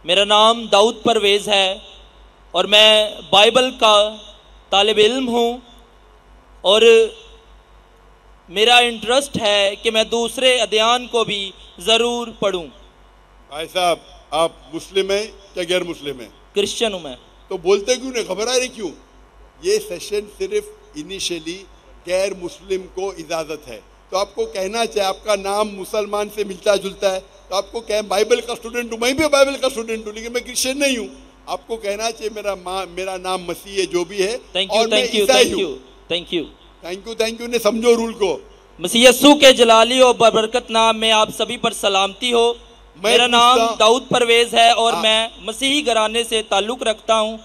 मेरा नाम दाऊद परवेज़ है और मैं बाइबल का तालिब इल्म हूँ और मेरा इंटरेस्ट है कि मैं दूसरे अदयान को भी ज़रूर पढ़ूँ। भाई साहब, आप मुस्लिम हैं क्या गैर मुस्लिम हैं? क्रिश्चियन हूँ मैं। तो बोलते क्यों नहीं, घबरा रहे क्यों? ये सेशन सिर्फ इनिशियली गैर मुस्लिम को इजाज़त है, तो आपको कहना चाहिए, आपका नाम मुसलमान से मिलता जुलता है तो आपको कह, बाइबल का स्टूडेंट हूँ, मैं भी बाइबल का स्टूडेंट हूँ लेकिन मैं क्रिश्चियन नहीं हूँ। आपको कहना चाहिए मेरा नाम मसीह है जो भी है, और मैं ईसाई हूँ। थैंक यू ने समझो रूल को। मसीह यस्सू के जलाली और बरकत नाम में आप सभी पर सलामती हो। मेरा नाम दाऊद परवेज़ है और मैं मसीही घराने से ताल्लुक़ रखता हूँ।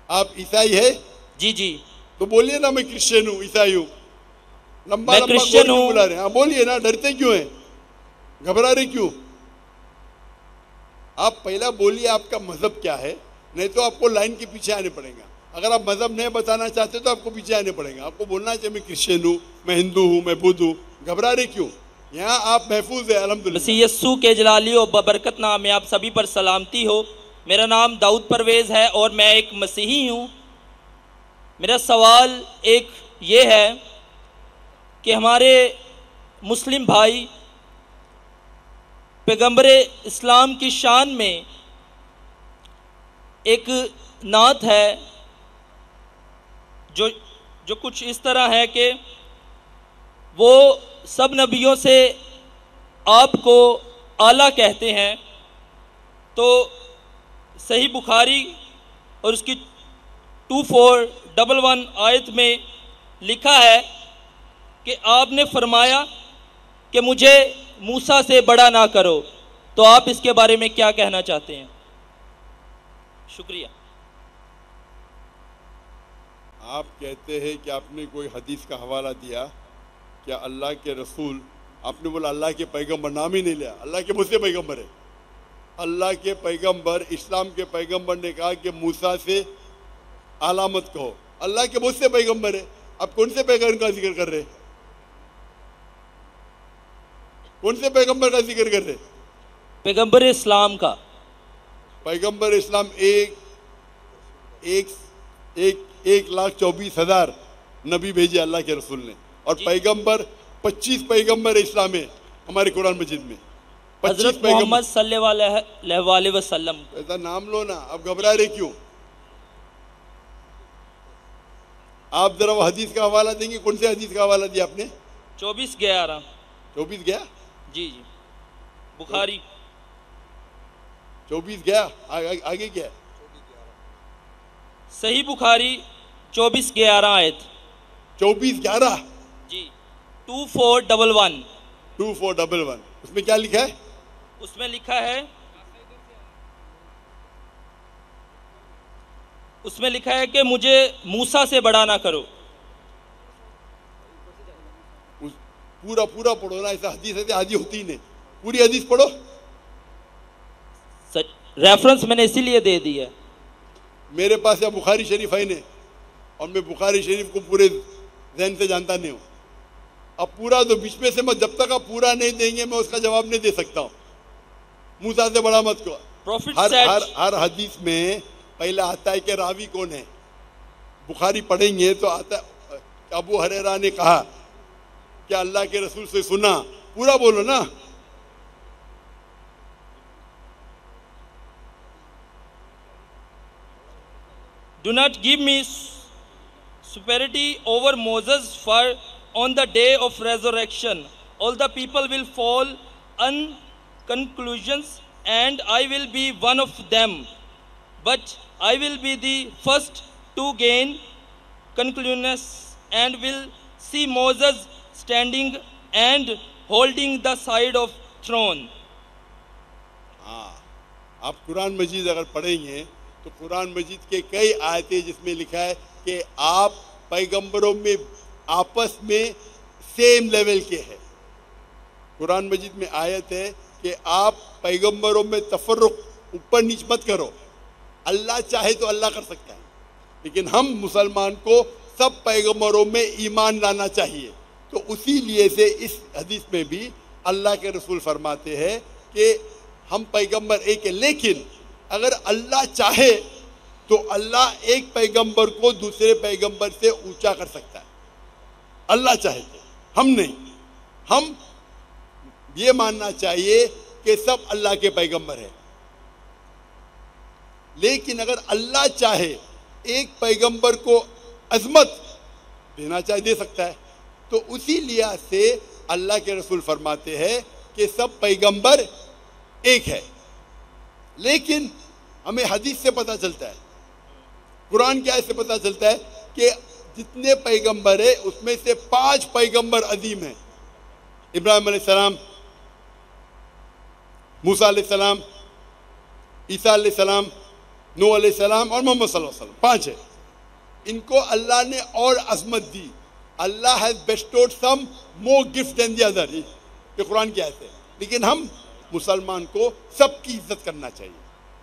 आप ईसाई है? जी जी। तो बोलिए ना, मैं क्रिश्चियन हूँ, ईसाई हूँ। लंबा क्रिश्चियन हूँ। बुला रहे हैं, बोलिए ना, डरते क्यों हैं, घबरा रहे क्यों? आप पहला बोलिए आपका मजहब क्या है, नहीं तो आपको लाइन के पीछे आने पड़ेगा। अगर आप मजहब नहीं बताना चाहते तो आपको पीछे आने पड़ेगा। आपको बोलना चाहिए मैं क्रिश्चियन हूँ, मैं हिंदू हूँ, मैं बुद्ध हूँ। घबरा रहे क्यों? यहाँ आप महफूज है अल्हम्दुलिल्लाह। मसीह यस्सू के जलाली और बरकत नाम में आप सभी पर सलामती हो। मेरा नाम दाऊद परवेज़ है और मैं एक मसीही हूँ। मेरा सवाल एक ये है कि हमारे मुस्लिम भाई पैगंबर इस्लाम की शान में एक नात है जो कुछ इस तरह है कि वो सब नबियों से आपको आला कहते हैं। तो सही बुखारी और उसकी 2411 आयत में लिखा है कि आपने फरमाया कि मुझे मूसा से बड़ा ना करो। तो आप इसके बारे में क्या कहना चाहते हैं? शुक्रिया। आप कहते हैं कि आपने कोई हदीस का हवाला दिया, क्या अल्लाह के रसूल, आपने बोला अल्लाह के पैगंबर, नाम ही नहीं लिया, अल्लाह के मुझसे पैगंबर है। अल्लाह के पैगंबर, इस्लाम के पैगंबर ने कहा कि मूसा से आला मत कहो। अल्लाह के मुझसे पैगंबर है, आप कौन से पैगंबर का जिक्र कर रहे? कौन से पैगंबर का जिक्र कर रहे? पैगंबर इस्लाम का। पैगंबर इस्लाम एक 1,24,000 नबी भेजे अल्लाह के रसूल ने, और पैगंबर 25 पैगंबर इस्लाम है हमारे कुरान मजीद में। हज़रत मोहम्मद सल्लल्लाहु अलैहि वसल्लम। ऐसा नाम लो ना, अब घबरा रहे क्यों? आप जरा वो हदीस का हवाला देंगे, कौन से हदीस का हवाला दिया आपने? 24:11। 24 गया? जी जी, बुखारी 24 गया। आगे क्या है? सही बुखारी 24:11 आयत। 24:11 जी, 2411। 2411 उसमें क्या लिखा है? उसमें लिखा है कि मुझे मूसा से बड़ा ना करो। पूरा पढ़ो ना, ऐसा हदीस है आदि होती नहीं, पूरी हदीस पढ़ो। रेफरेंस मैंने इसीलिए दे दी है। मेरे पास या बुखारी शरीफ है नहीं, और मैं बुखारी शरीफ को पूरे ज़हन से जानता नहीं हूँ। अब पूरा तो बीच में से मैं, जब तक आप पूरा नहीं देंगे मैं उसका जवाब नहीं दे सकता हूँ। मूसा से बड़ा मत करो। हर हदीस में पहले आता है कि रावी कौन है। बुखारी पढ़ेंगे तो आता है अबू हुरैरा ने कहा कि अल्लाह के रसूल से सुना। पूरा बोलो ना। Do not give me superiority over Moses, for on the day of resurrection all the people will fall on conclusions and I will be one of them. But I will be the first to gain conclusions and will see Moses standing and holding the side of throne. हाँ, आप कुरान मजीद अगर पढ़ेंगे तो कुरान मजीद के कई आयतें जिसमें लिखा है कि आप पैगंबरों में आपस में सेम लेवल के हैं। कुरान मजीद में आयत है कि आप पैगंबरों में तफर्रुक, ऊपर नीच मत करो। अल्लाह चाहे तो अल्लाह कर सकता है, लेकिन हम मुसलमान को सब पैगंबरों में ईमान लाना चाहिए। तो उसी लिए से इस हदीस में भी अल्लाह के रसूल फरमाते हैं कि हम पैगंबर एक है, लेकिन अगर अल्लाह चाहे तो अल्लाह एक पैगंबर को दूसरे पैगंबर से ऊंचा कर सकता है, अल्लाह चाहे तो, हम नहीं। हम ये मानना चाहिए कि सब अल्लाह के पैगंबर हैं, लेकिन अगर अल्लाह चाहे एक पैगंबर को अजमत देना चाहे दे सकता है। तो उसी लिहाज से अल्लाह के रसूल फरमाते हैं कि सब पैगंबर एक है। लेकिन हमें हदीस से पता चलता है, कुरान की आयत से पता चलता है कि जितने पैगंबर है उसमें से 5 पैगंबर अजीम हैं। इब्राहिम अलैहिस्सलाम, मूसा अलैहिस्सलाम, ईसा अलैहिस्सलाम, नूह अलैहिस्सलाम और मोहम्मद सल्लल्लाहु अलैहि वसल्लम, 5 है। इनको अल्लाह ने और अजमत दी। अल्लाह has bestowed some more gift than the other, ये कुरान की आयत है। लेकिन हम मुसलमान को सबकी इज्जत करना चाहिए।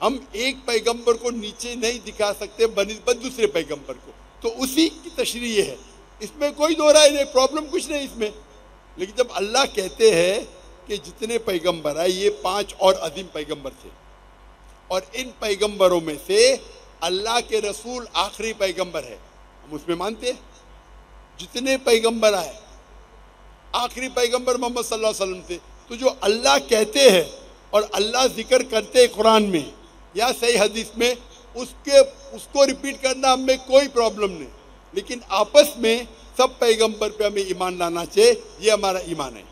हम एक पैगंबर को नीचे नहीं दिखा सकते बनिस्बत दूसरे पैगंबर को, तो उसी की तशरीह है, इसमें कोई दो राय नहीं, प्रॉब्लम कुछ नहीं इसमें। लेकिन जब अल्लाह कहते हैं कि जितने पैगंबर आए ये 5 और अजीम पैगंबर थे, और इन पैगंबरों में से अल्लाह के रसूल आखिरी पैगंबर है, हम उसमें मानते हैं। जितने पैगंबर आए आखिरी पैगंबर मोहम्मद सल्लल्लाहु अलैहि वसल्लम थे। तो जो अल्लाह कहते हैं और अल्लाह जिक्र करते हैं कुरान में या सही हदीस में, उसको रिपीट करना हमें कोई प्रॉब्लम नहीं। लेकिन आपस में सब पैगंबर पे हमें ईमान लाना चाहिए, ये हमारा ईमान है।